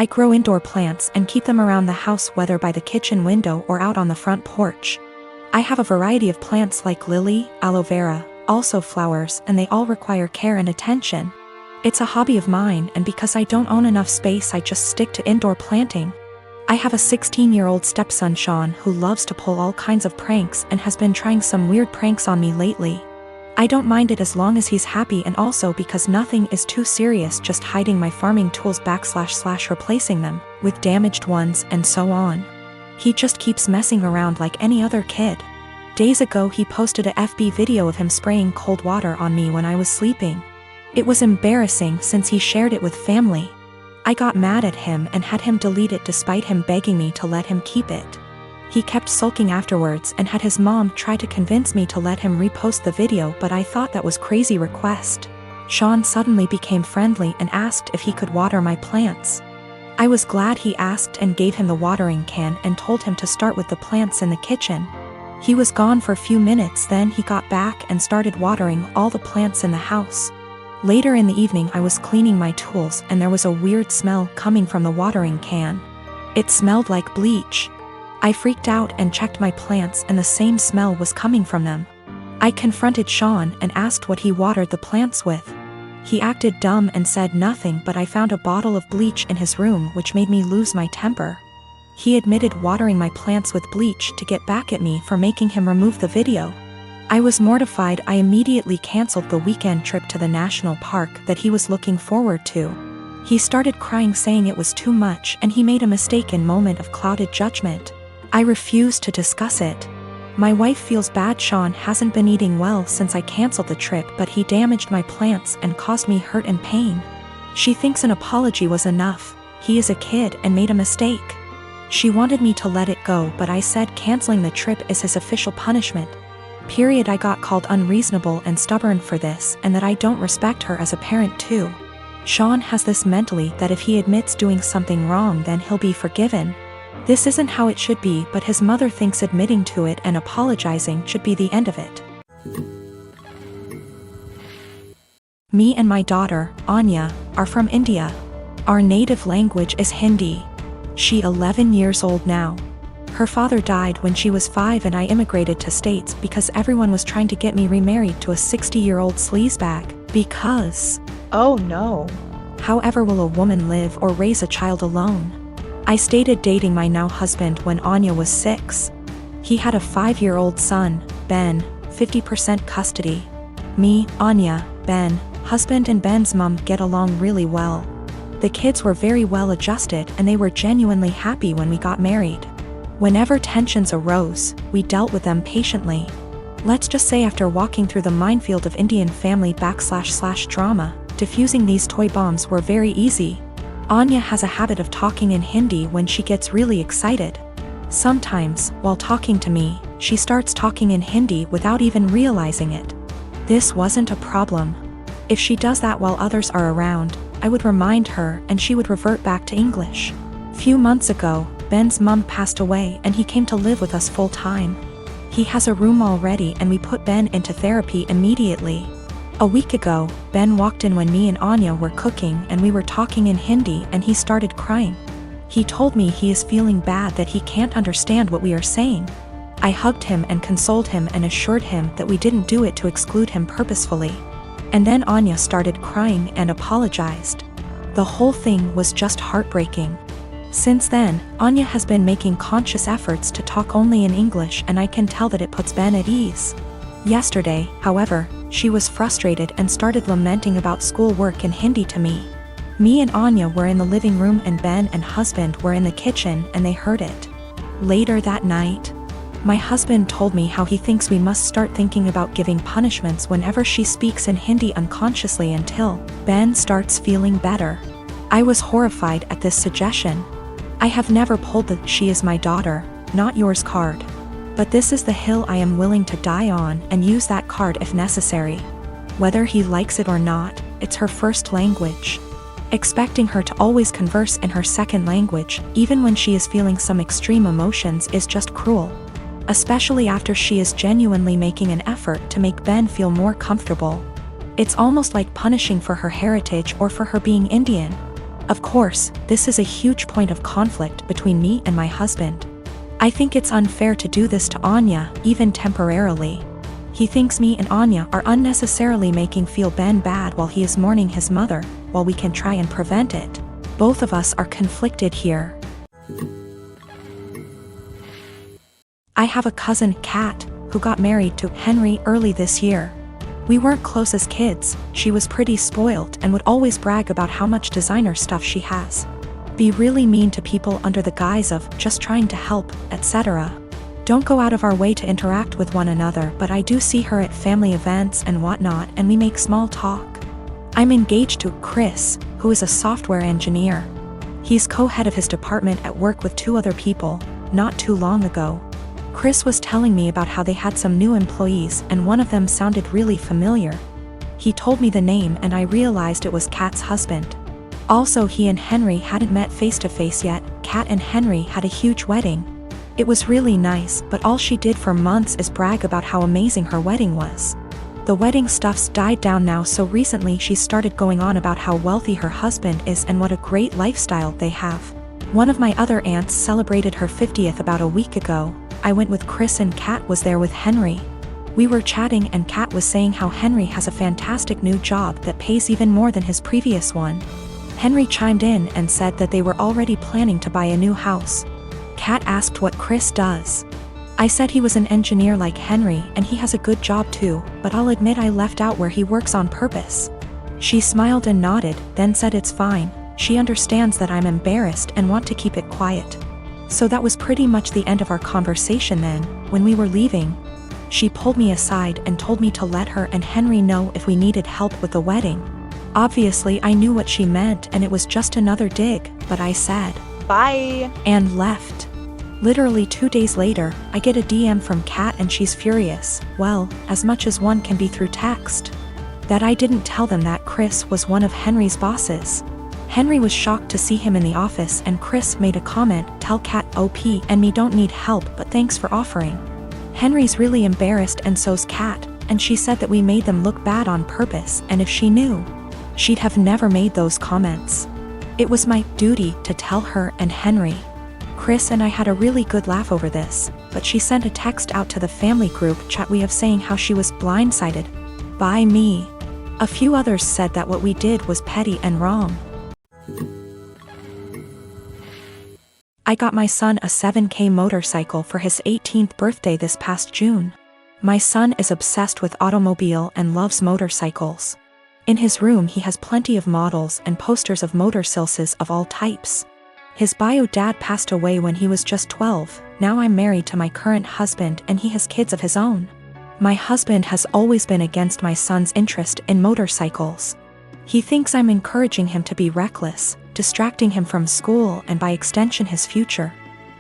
I grow indoor plants and keep them around the house, whether by the kitchen window or out on the front porch. I have a variety of plants like lily, aloe vera, also flowers, and they all require care and attention. It's a hobby of mine, and because I don't own enough space, I just stick to indoor planting. I have a 16-year-old stepson, Sean, who loves to pull all kinds of pranks and has been trying some weird pranks on me lately. I don't mind it as long as he's happy, and also because nothing is too serious, just hiding my farming tools / replacing them with damaged ones and so on. He just keeps messing around like any other kid. Days ago he posted a FB video of him spraying cold water on me when I was sleeping. It was embarrassing since he shared it with family. I got mad at him and had him delete it despite him begging me to let him keep it. He kept sulking afterwards and had his mom try to convince me to let him repost the video, but I thought that was crazy request. Sean suddenly became friendly and asked if he could water my plants. I was glad he asked and gave him the watering can and told him to start with the plants in the kitchen. He was gone for a few minutes, then he got back and started watering all the plants in the house. Later in the evening I was cleaning my tools and there was a weird smell coming from the watering can. It smelled like bleach. I freaked out and checked my plants, and the same smell was coming from them. I confronted Sean and asked what he watered the plants with. He acted dumb and said nothing, but I found a bottle of bleach in his room, which made me lose my temper. He admitted watering my plants with bleach to get back at me for making him remove the video. I was mortified. I immediately canceled the weekend trip to the national park that he was looking forward to. He started crying, saying it was too much and he made a mistake in moment of clouded judgment. I refused to discuss it. My wife feels bad. Sean hasn't been eating well since I canceled the trip, but he damaged my plants and caused me hurt and pain. She thinks an apology was enough. He is a kid and made a mistake. She wanted me to let it go, but I said canceling the trip is his official punishment. I got called unreasonable and stubborn for this, and that I don't respect her as a parent too. Sean has this mentally that if he admits doing something wrong then he'll be forgiven. This isn't how it should be, but his mother thinks admitting to it and apologizing should be the end of it. Me and my daughter, Anya, are from India. Our native language is Hindi. She's 11 years old now. Her father died when she was 5 and I immigrated to States because everyone was trying to get me remarried to a 60-year-old sleazebag. Because, oh no, however will a woman live or raise a child alone? I started dating my now husband when Anya was 6. He had a 5-year-old son, Ben, 50% custody. Me, Anya, Ben, husband and Ben's mom get along really well. The kids were very well adjusted and they were genuinely happy when we got married. Whenever tensions arose, we dealt with them patiently. Let's just say after walking through the minefield of Indian family / drama, diffusing these toy bombs were very easy. Anya has a habit of talking in Hindi when she gets really excited. Sometimes, while talking to me, she starts talking in Hindi without even realizing it. This wasn't a problem. If she does that while others are around, I would remind her and she would revert back to English. Few months ago, Ben's mom passed away and he came to live with us full time. He has a room already and we put Ben into therapy immediately. A week ago, Ben walked in when me and Anya were cooking and we were talking in Hindi and he started crying. He told me he is feeling bad that he can't understand what we are saying. I hugged him and consoled him and assured him that we didn't do it to exclude him purposefully. And then Anya started crying and apologized. The whole thing was just heartbreaking. Since then, Anya has been making conscious efforts to talk only in English and I can tell that it puts Ben at ease. Yesterday, however, she was frustrated and started lamenting about school work in Hindi to me. Me and Anya were in the living room and Ben and husband were in the kitchen and they heard it. Later that night, my husband told me how he thinks we must start thinking about giving punishments whenever she speaks in Hindi unconsciously until Ben starts feeling better. I was horrified at this suggestion. I have never pulled the "she is my daughter, not yours" card. But this is the hill I am willing to die on and use that card if necessary. Whether he likes it or not, it's her first language. Expecting her to always converse in her second language, even when she is feeling some extreme emotions, is just cruel. Especially after she is genuinely making an effort to make Ben feel more comfortable. It's almost like punishing for her heritage or for her being Indian. Of course, this is a huge point of conflict between me and my husband. I think it's unfair to do this to Anya, even temporarily. He thinks me and Anya are unnecessarily making feel Ben bad while he is mourning his mother, while we can try and prevent it. Both of us are conflicted here. I have a cousin, Kat, who got married to Henry early this year. We weren't close as kids. She was pretty spoiled and would always brag about how much designer stuff she has. Be really mean to people under the guise of just trying to help, etc. Don't go out of our way to interact with one another, but I do see her at family events and whatnot, and we make small talk. I'm engaged to Chris, who is a software engineer. He's co-head of his department at work with 2 other people, not too long ago. Chris was telling me about how they had some new employees and one of them sounded really familiar. He told me the name and I realized it was Kat's husband. Also, he and Henry hadn't met face to face yet. Kat and Henry had a huge wedding. It was really nice, but all she did for months is brag about how amazing her wedding was. The wedding stuff's died down now, so recently she started going on about how wealthy her husband is and what a great lifestyle they have. One of my other aunts celebrated her 50th about a week ago. I went with Chris and Kat was there with Henry. We were chatting and Kat was saying how Henry has a fantastic new job that pays even more than his previous one. Henry chimed in and said that they were already planning to buy a new house. Kat asked what Chris does. I said he was an engineer like Henry and he has a good job too, but I'll admit I left out where he works on purpose. She smiled and nodded, then said it's fine. She understands that I'm embarrassed and want to keep it quiet. So that was pretty much the end of our conversation then. When we were leaving, she pulled me aside and told me to let her and Henry know if we needed help with the wedding. Obviously I knew what she meant and it was just another dig, but I said, "Bye," and left. Literally 2 days later, I get a DM from Kat and she's furious, well, as much as one can be through text. That I didn't tell them that Chris was one of Henry's bosses. Henry was shocked to see him in the office and Chris made a comment, "Tell Kat OP and me don't need help but thanks for offering." Henry's really embarrassed and so's Kat, and she said that we made them look bad on purpose and if she knew, she'd have never made those comments. It was my duty to tell her and Henry. Chris and I had a really good laugh over this, but she sent a text out to the family group chat we have saying how she was blindsided by me. A few others said that what we did was petty and wrong. I got my son a 7K motorcycle for his 18th birthday this past June. My son is obsessed with automobile and loves motorcycles. In his room he has plenty of models and posters of motorcycles of all types. His bio dad passed away when he was just 12, now I'm married to my current husband and he has kids of his own. My husband has always been against my son's interest in motorcycles. He thinks I'm encouraging him to be reckless, distracting him from school and by extension his future,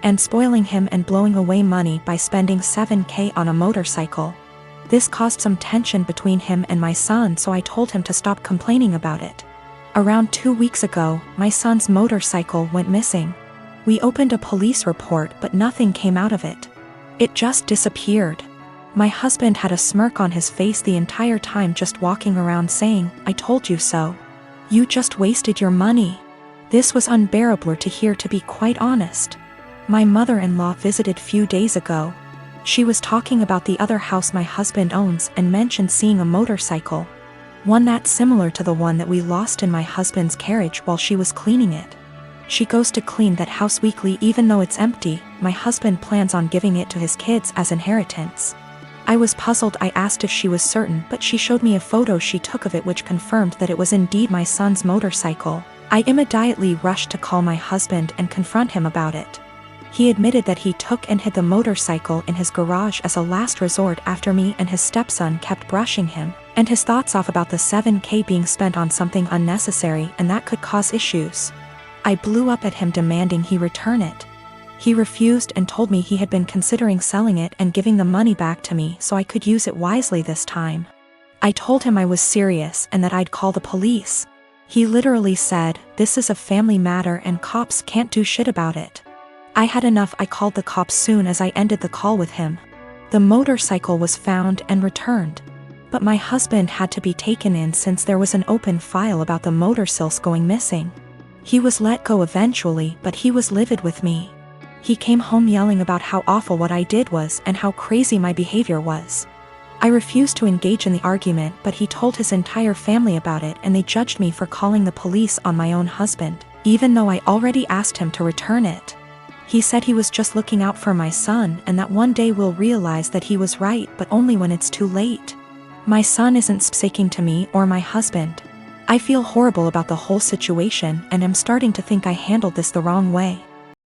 and spoiling him and blowing away money by spending 7K on a motorcycle. This caused some tension between him and my son, so I told him to stop complaining about it. Around 2 weeks ago, my son's motorcycle went missing. We opened a police report but nothing came out of it. It just disappeared. My husband had a smirk on his face the entire time, just walking around saying, "I told you so. You just wasted your money." This was unbearable to hear, to be quite honest. My mother-in-law visited few days ago. She was talking about the other house my husband owns and mentioned seeing a motorcycle. One that's similar to the one that we lost in my husband's carriage while she was cleaning it. She goes to clean that house weekly even though it's empty. My husband plans on giving it to his kids as inheritance. I was puzzled. I asked if she was certain, but she showed me a photo she took of it which confirmed that it was indeed my son's motorcycle. I immediately rushed to call my husband and confront him about it. He admitted that he took and hid the motorcycle in his garage as a last resort after me and his stepson kept brushing him and his thoughts off about the 7K being spent on something unnecessary and that could cause issues. I blew up at him demanding he return it. He refused and told me he had been considering selling it and giving the money back to me so I could use it wisely this time. I told him I was serious and that I'd call the police. He literally said, "This is a family matter and cops can't do shit about it." I had enough. I called the cops soon as I ended the call with him. The motorcycle was found and returned. But my husband had to be taken in since there was an open file about the motorcycles going missing. He was let go eventually, but he was livid with me. He came home yelling about how awful what I did was and how crazy my behavior was. I refused to engage in the argument, but he told his entire family about it and they judged me for calling the police on my own husband, even though I already asked him to return it. He said he was just looking out for my son and that one day we'll realize that he was right, but only when it's too late. My son isn't speaking to me or my husband. I feel horrible about the whole situation and am starting to think I handled this the wrong way.